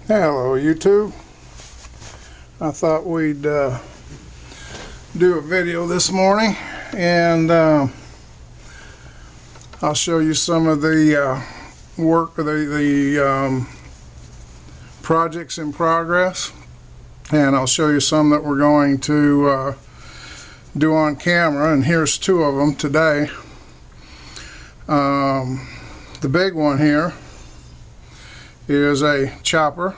Hello YouTube. I thought we'd do a video this morning, and I'll show you some of the projects in progress, and I'll show you some that we're going to do on camera, and here's two of them today. The big one here is a chopper,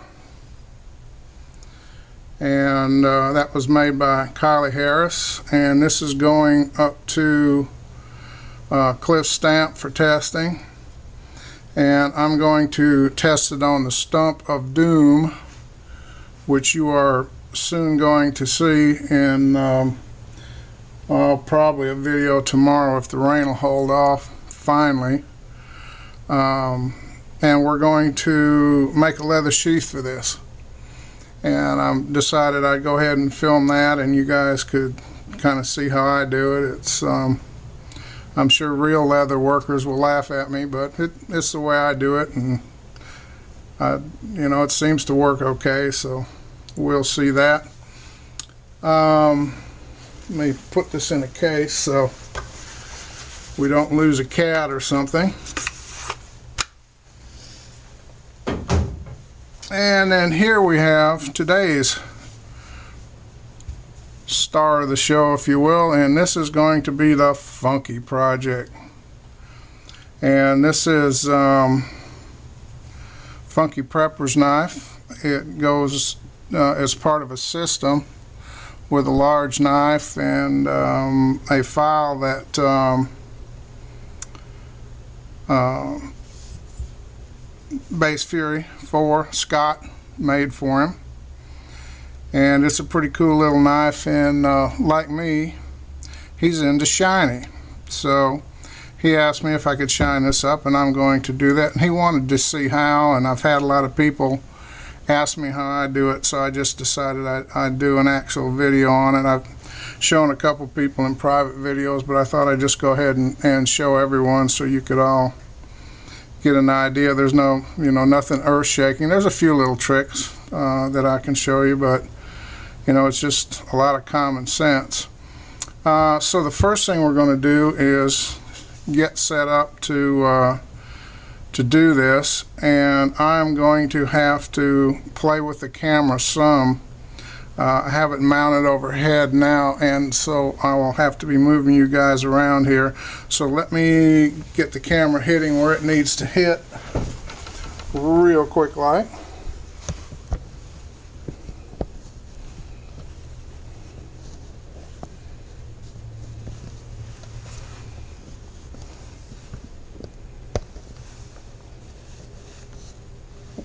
and that was made by Kylie Harris, and this is going up to Cliff Stamp for testing, and I'm going to test it on the Stump of Doom, which you are soon going to see in probably a video tomorrow if the rain will hold off finally. And we're going to make a leather sheath for this, and I decided I'd go ahead and film that, and you guys could kind of see how I do it. It's I'm sure real leather workers will laugh at me, but it's the way I do it, and it seems to work okay, so we'll see that. Let me put this in a case so we don't lose a cat or something. And then here we have today's star of the show, if you will, and this is going to be the Funky project. And this is Funky Prepper's knife. It goes as part of a system with a large knife and a file that Base Fury 4 Scott made for him, and it's a pretty cool little knife, and like me, he's into shiny, so he asked me if I could shine this up, and I'm going to do that, and he wanted to see how, and I've had a lot of people ask me how I do it, so I just decided I'd do an actual video on it. I've shown a couple people in private videos, but I thought I'd just go ahead and show everyone so you could all get an idea. There's no, nothing earth-shaking. There's a few little tricks that I can show you, but it's just a lot of common sense. So the first thing we're going to do is get set up to do this, and I'm going to have to play with the camera some. I have it mounted overhead now, and so I will have to be moving you guys around here. So let me get the camera hitting where it needs to hit real quick like.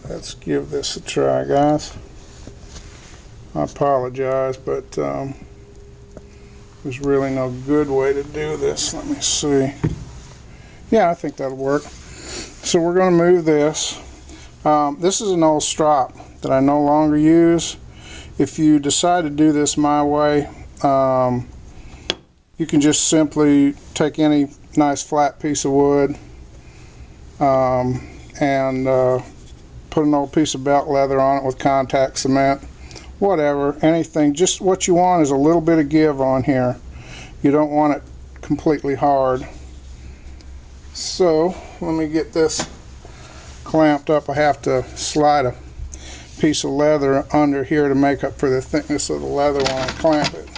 Let's give this a try, guys. I apologize, but there's really no good way to do this. Let me see. Yeah, I think that'll work. So we're going to move this. This is an old strop that I no longer use. If you decide to do this my way, you can just simply take any nice flat piece of wood and put an old piece of belt leather on it with contact cement. Whatever, anything, just what you want is a little bit of give on here. You don't want it completely hard. So let me get this clamped up. I have to slide a piece of leather under here to make up for the thickness of the leather when I clamp it.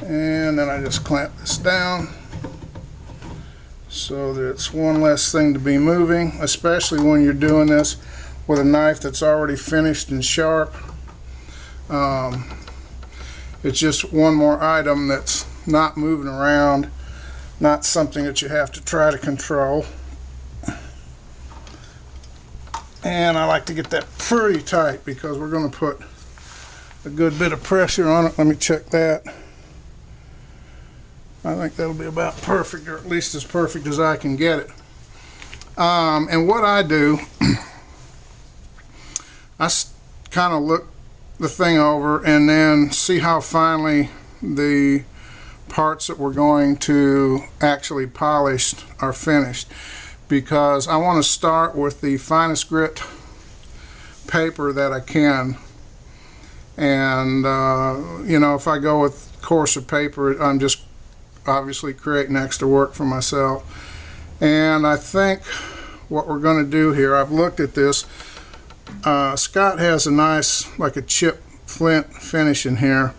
And then I just clamp this down so that it's one less thing to be moving, especially when you're doing this with a knife that's already finished and sharp. It's just one more item that's not moving around, not something that you have to try to control. And I like to get that pretty tight because we're going to put a good bit of pressure on it. Let me check that. I think that'll be about perfect, or at least as perfect as I can get it. And what I do, I kind of look the thing over and then see how finely the parts that we're going to actually polish are finished, because I want to start with the finest grit paper that I can. And you know, if I go with coarser paper, I'm just obviously creating extra work for myself. And I think what we're going to do here, I've looked at this. Scott has a nice, like a chip flint finish in here,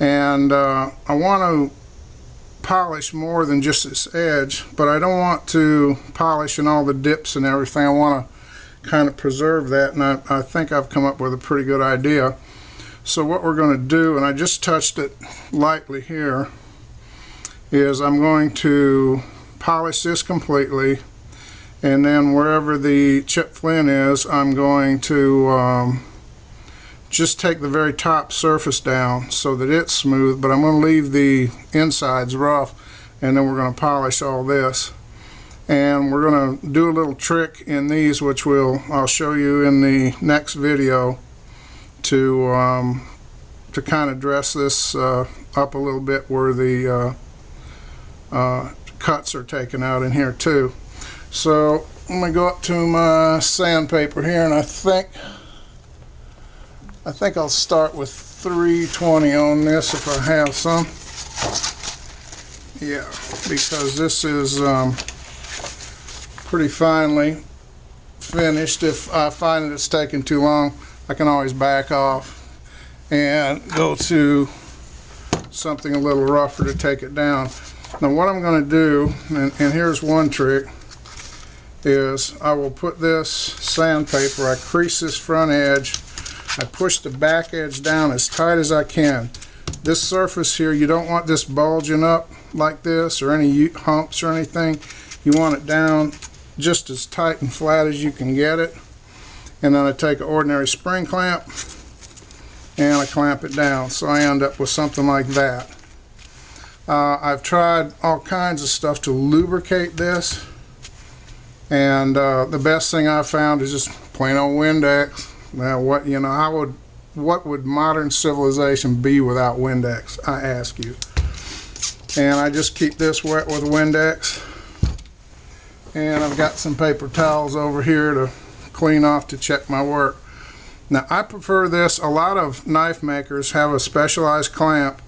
and I want to polish more than just this edge, but I don't want to polish in all the dips and everything. I want to kind of preserve that, and I think I've come up with a pretty good idea. So what we're going to do, and I just touched it lightly here, is I'm going to polish this completely, and then wherever the chip flint is, I'm going to just take the very top surface down so that it's smooth, but I'm going to leave the insides rough, and then we're going to polish all this. And we're going to do a little trick in these, which I'll show you in the next video, to kind of dress this up a little bit where the cuts are taken out in here too. So I'm going to go up to my sandpaper here, and I think I'll start with 320 on this if I have some. Yeah, because this is pretty finely finished. If I find that it's taking too long, I can always back off and go to something a little rougher to take it down. Now what I'm going to do, and here's one trick, is I will put this sandpaper, I crease this front edge, I push the back edge down as tight as I can. This surface here, you don't want this bulging up like this or any humps or anything. You want it down just as tight and flat as you can get it. And then I take an ordinary spring clamp and I clamp it down, so I end up with something like that. I've tried all kinds of stuff to lubricate this, and the best thing I found is just plain old Windex. Now what would modern civilization be without Windex, I ask you? And I just keep this wet with Windex, and I've got some paper towels over here to clean off to check my work. Now I prefer this. A lot of knife makers have a specialized clamp,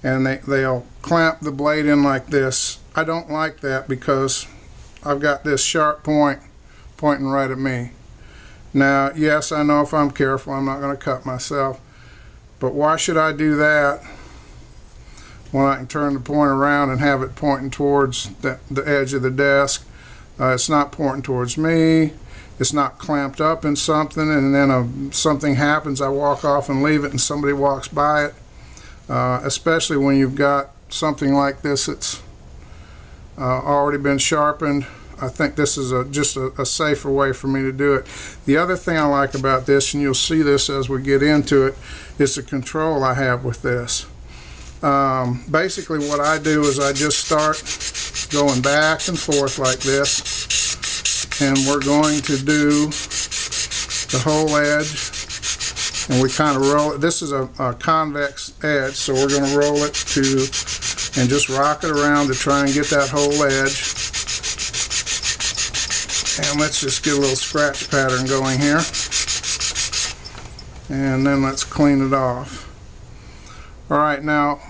and they'll clamp the blade in like this. I don't like that because I've got this sharp point pointing right at me. Now yes, I know if I'm careful I'm not going to cut myself, but why should I do that when I can turn the point around and have it pointing towards the edge of the desk? It's not pointing towards me. It's not clamped up in something, and then something happens, I walk off and leave it, and somebody walks by it. Especially when you've got something like this that's already been sharpened. I think this is just a safer way for me to do it. The other thing I like about this, and you'll see this as we get into it, is the control I have with this. Basically what I do is I just start going back and forth like this, and we're going to do the whole edge, and we kind of roll it. This is a convex edge, so we're going to roll it and just rock it around to try and get that whole edge. And let's just get a little scratch pattern going here, and then let's clean it off. Alright, now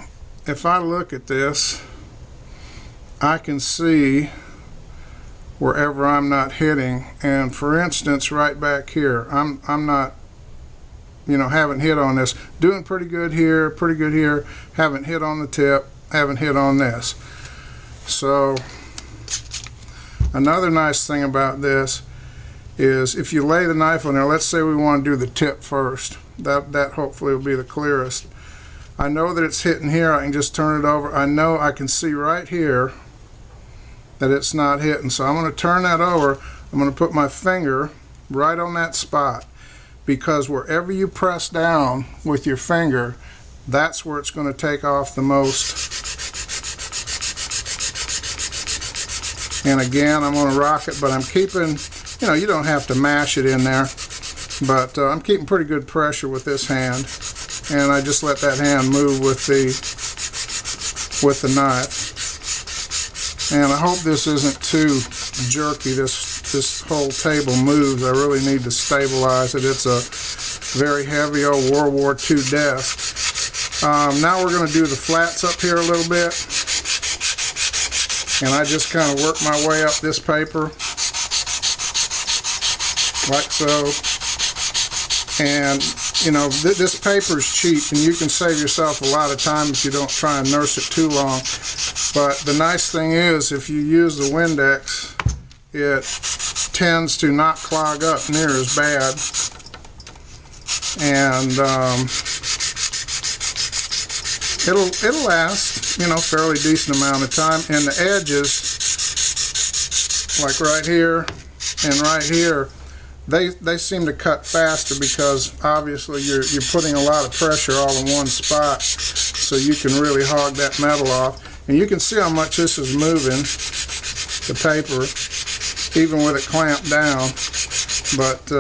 if I look at this, I can see wherever I'm not hitting, and for instance right back here, I'm not, haven't hit on this. Doing pretty good here, haven't hit on the tip, haven't hit on this. So another nice thing about this is if you lay the knife on there, let's say we want to do the tip first, that hopefully will be the clearest. I know that it's hitting here, I can just turn it over. I know I can see right here that it's not hitting, so I'm going to turn that over. I'm going to put my finger right on that spot, because wherever you press down with your finger, that's where it's going to take off the most. And again, I'm going to rock it, but I'm keeping, you don't have to mash it in there. But I'm keeping pretty good pressure with this hand, and I just let that hand move with the knife. And I hope this isn't too jerky. This whole table moves. I really need to stabilize it. It's a very heavy old World War II desk. Now we're going to do the flats up here a little bit. And I just kind of work my way up this paper, like so. And you know, this paper is cheap, and you can save yourself a lot of time if you don't try and nurse it too long. But the nice thing is, if you use the Windex, it tends to not clog up near as bad. And it'll last, you know, fairly decent amount of time. And the edges, like right here and right here, they seem to cut faster because obviously you're putting a lot of pressure all in one spot, so you can really hog that metal off. And you can see how much this is moving, the paper, even with it clamped down. But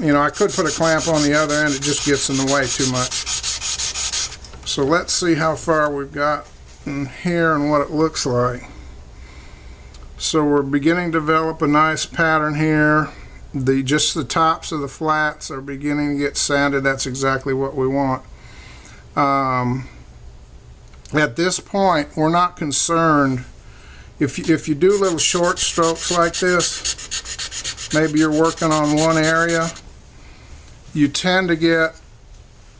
you know, I could put a clamp on the other end. It just gets in the way too much. So let's see how far we've got in here and what it looks like. So we're beginning to develop a nice pattern here. Just the tops of the flats are beginning to get sanded. That's exactly what we want. At this point, we're not concerned if you do little short strokes like this. Maybe you're working on one area, you tend to get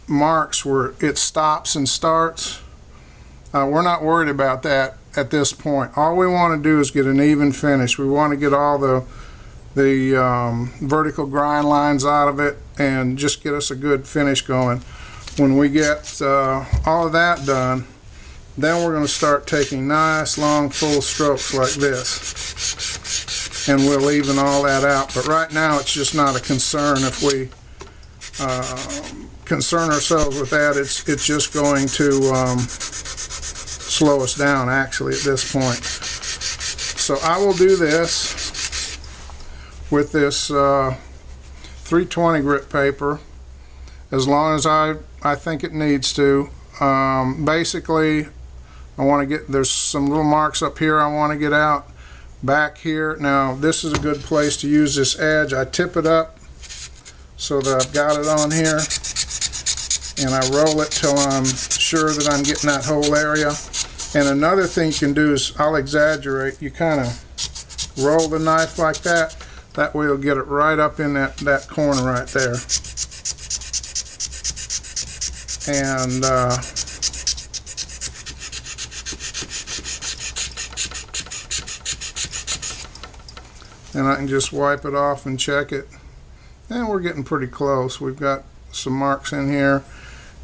marks where it stops and starts. We're not worried about that at this point. All we want to do is get an even finish. We want to get all the vertical grind lines out of it and just get us a good finish going. When we get all of that done, then we're going to start taking nice long full strokes like this, and we'll even all that out. But right now it's just not a concern. If we concern ourselves with that, it's just going to slow us down actually at this point. So I will do this with this 320 grit paper as long as I think it needs to. Basically, I want to get, there's some little marks up here I want to get out. Back here, now this is a good place to use this edge. I tip it up so that I've got it on here, and I roll it till I'm sure that I'm getting that whole area. And another thing you can do is, I'll exaggerate, you kind of roll the knife like that. That way you'll get it right up in that corner right there. And and I can just wipe it off and check it. And we're getting pretty close. We've got some marks in here.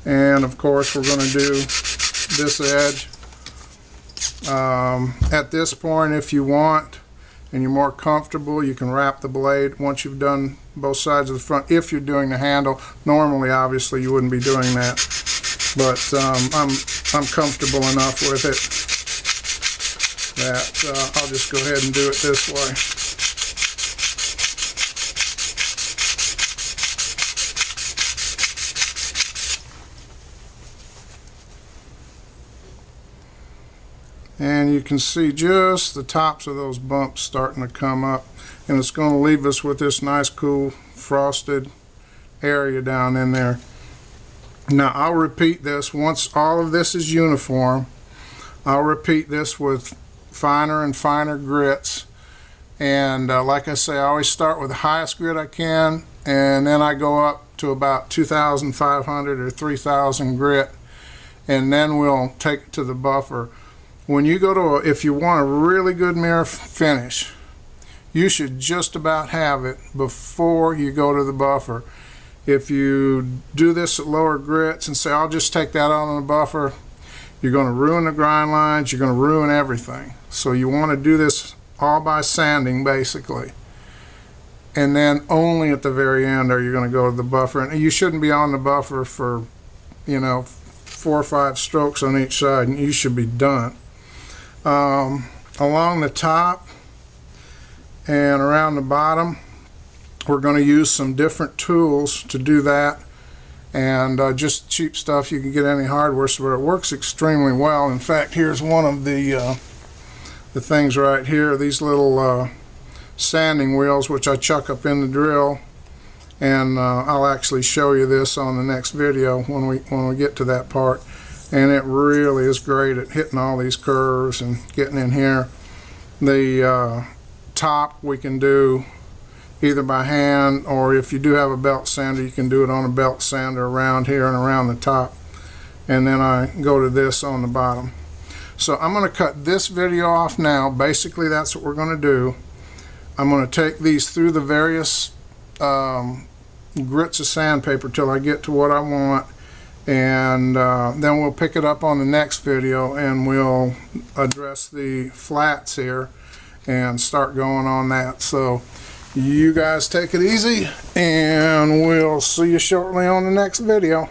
And of course we're going to do this edge. At this point, if you want and you're more comfortable, you can wrap the blade once you've done both sides of the front, if you're doing the handle. Normally, obviously, you wouldn't be doing that. But I'm comfortable enough with it that I'll just go ahead and do it this way. And you can see just the tops of those bumps starting to come up, and it's going to leave us with this nice cool frosted area down in there. Now I'll repeat this once all of this is uniform. I'll repeat this with finer and finer grits, and like I say, I always start with the highest grit I can, and then I go up to about 2,500 or 3,000 grit, and then we'll take it to the buffer. When you go to if you want a really good mirror finish, you should just about have it before you go to the buffer. If you do this at lower grits and say, I'll just take that out on the buffer, you're going to ruin the grind lines, you're going to ruin everything. So you want to do this all by sanding basically. And then only at the very end are you going to go to the buffer. And you shouldn't be on the buffer for, you know, 4 or 5 strokes on each side, and you should be done. Along the top and around the bottom, We're going to use some different tools to do that, and just cheap stuff you can get any hardware store. It works extremely well. In fact, here's one of the things right here, these little sanding wheels, which I chuck up in the drill, and I'll actually show you this on the next video when we get to that part. And it really is great at hitting all these curves and getting in here. The top we can do either by hand, or if you do have a belt sander, you can do it on a belt sander around here and around the top. And then I go to this on the bottom. So I'm going to cut this video off now. Basically, that's what we're going to do. I'm going to take these through the various grits of sandpaper till I get to what I want, and then we'll pick it up on the next video and we'll address the flats here and start going on that. So you guys take it easy, and we'll see you shortly on the next video.